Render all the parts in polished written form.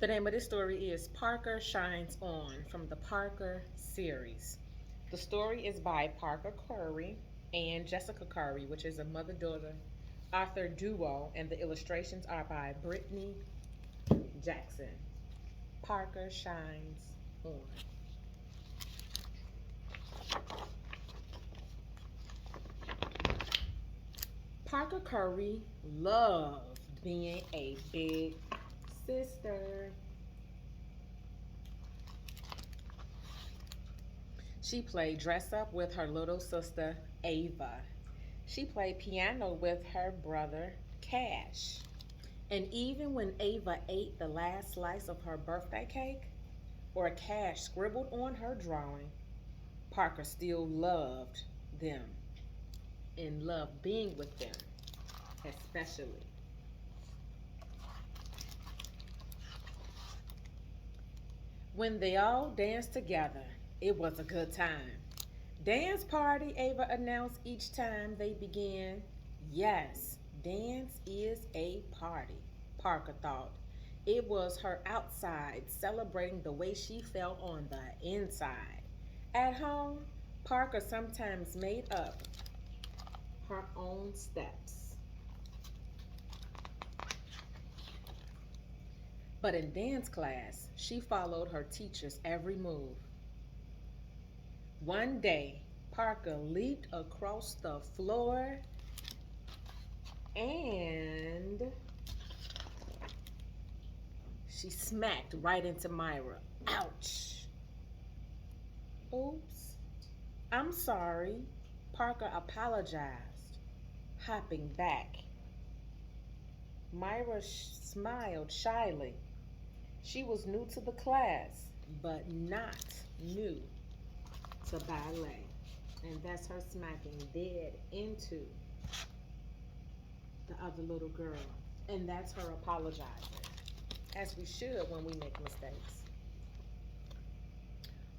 The name of this story is Parker Shines On from the Parker series. The story is by Parker Curry and Jessica Curry, which is a mother daughter author duo, and the illustrations are by Brittany Jackson. Parker Shines On. Parker Curry loved being a big sister. She played dress up with her little sister Ava. She played piano with her brother Cash. And even when Ava ate the last slice of her birthday cake, or Cash scribbled on her drawing, Parker still loved them and loved being with them, especially. When they all danced together, it was a good time. Dance party, Ava announced each time they began. Yes, dance is a party, Parker thought. It was her outside celebrating the way she felt on the inside. At home, Parker sometimes made up her own steps. But in dance class, she followed her teacher's every move. One day, Parker leaped across the floor and she smacked right into Myra. Ouch! Oops. I'm sorry. Parker apologized, hopping back. Myra smiled shyly. She was new to the class, but not new to ballet. And that's her smacking dead into the other little girl. And that's her apologizing, as we should when we make mistakes.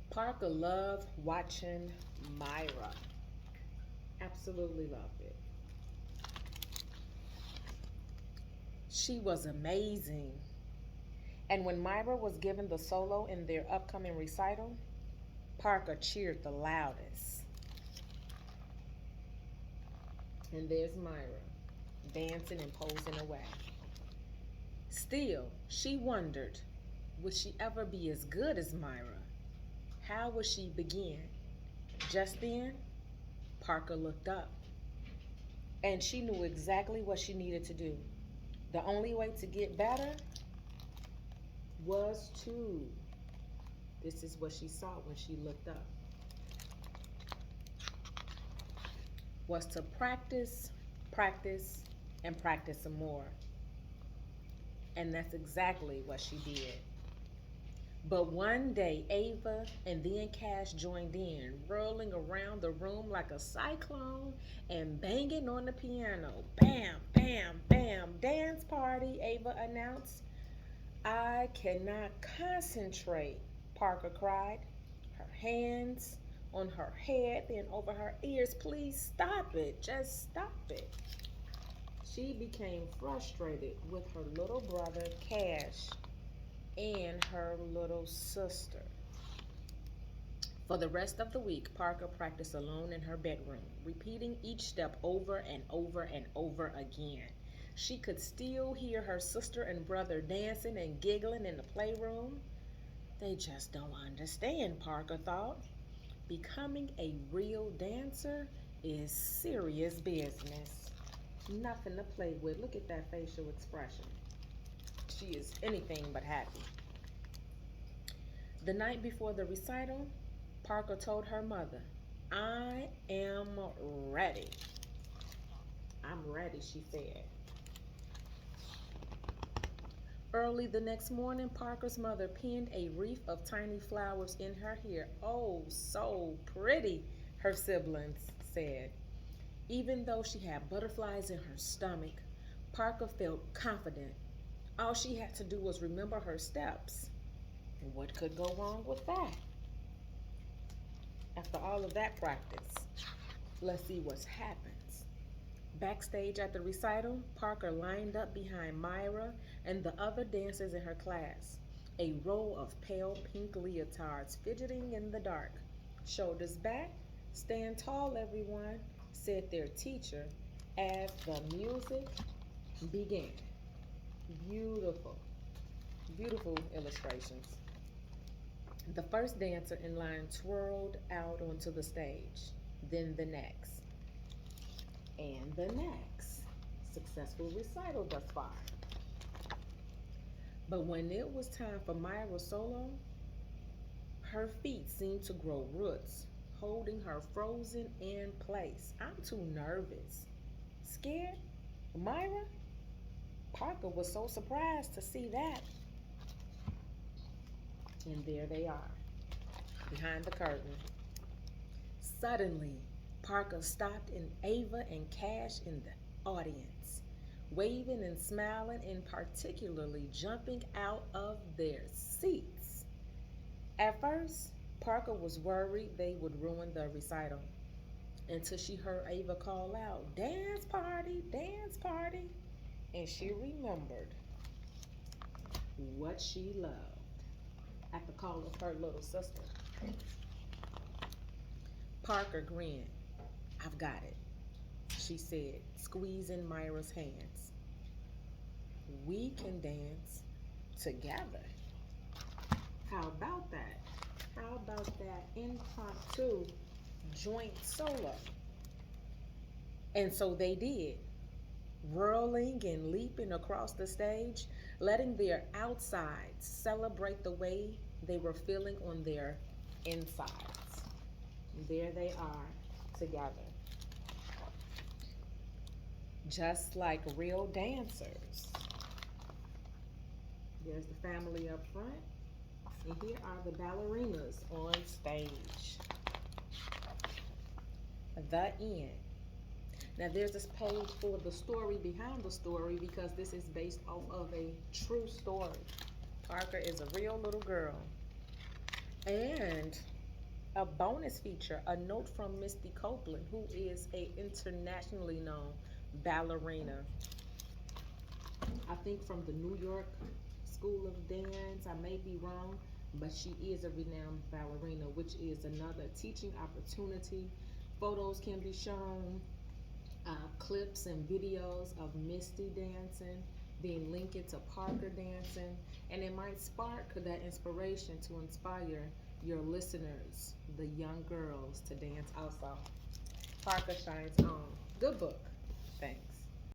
Parker loved watching Myra. Absolutely loved it. She was amazing. And when Myra was given the solo in their upcoming recital, Parker cheered the loudest. And there's Myra, dancing and posing away. Still, she wondered, would she ever be as good as Myra? How would she begin? Just then, Parker looked up, and she knew exactly what she needed to do. The only way to get better was to. This is what she saw when she looked up. Was to practice, practice, and practice some more. And that's exactly what she did. But one day, Ava and then Cash joined in, rolling around the room like a cyclone and banging on the piano. Bam, bam, bam. Dance party, Ava announced. I cannot concentrate, Parker cried, her hands on her head, then over her ears. Please stop it. Just stop it. She became frustrated with her little brother, Cash, and her little sister. For the rest of the week, Parker practiced alone in her bedroom, repeating each step over and over and over again. She could still hear her sister and brother dancing and giggling in the playroom. They just don't understand, Parker thought. Becoming a real dancer is serious business. Nothing to play with. Look at that facial expression. She is anything but happy. The night before the recital, Parker told her mother, I am ready. I'm ready, she said. Early the next morning, Parker's mother pinned a wreath of tiny flowers in her hair. Oh, so pretty, her siblings said. Even though she had butterflies in her stomach, Parker felt confident. All she had to do was remember her steps. And what could go wrong with that? After all of that practice, let's see what happens. Backstage at the recital, Parker lined up behind Myra and the other dancers in her class. A row of pale pink leotards fidgeting in the dark. Shoulders back, stand tall, everyone, said their teacher as the music began. Beautiful, beautiful illustrations. The first dancer in line twirled out onto the stage, then the next, and the next. Successful recital thus far. But when it was time for Myra's solo, her feet seemed to grow roots, holding her frozen in place. I'm too nervous. Scared? Myra? Parker was so surprised to see that. And there they are, behind the curtain. Suddenly, Parker stopped and Ava and Cash in the audience, waving and smiling and particularly jumping out of their seats. At first, Parker was worried they would ruin the recital until she heard Ava call out, "Dance party, dance party." And she remembered what she loved at the call of her little sister. Parker grinned. "I've got it," she said, squeezing Myra's hands. "We can dance together. How about that? How about that impromptu joint solo?" And so they did, whirling and leaping across the stage, letting their outsides celebrate the way they were feeling on their insides. There they are together, just like real dancers. There's the family up front, and here are the ballerinas on stage. The end. Now there's this page for the story behind the story because this is based off of a true story. Parker is a real little girl. And a bonus feature, a note from Misty Copeland, who is a internationally known ballerina. I think from the New York School of Dance. I may be wrong, but she is a renowned ballerina, which is another teaching opportunity. Photos can be shown, clips and videos of Misty dancing, then link it to Parker dancing, and it might spark that inspiration to inspire your listeners, the young girls, to dance also. Parker shines on. Good book. Thanks.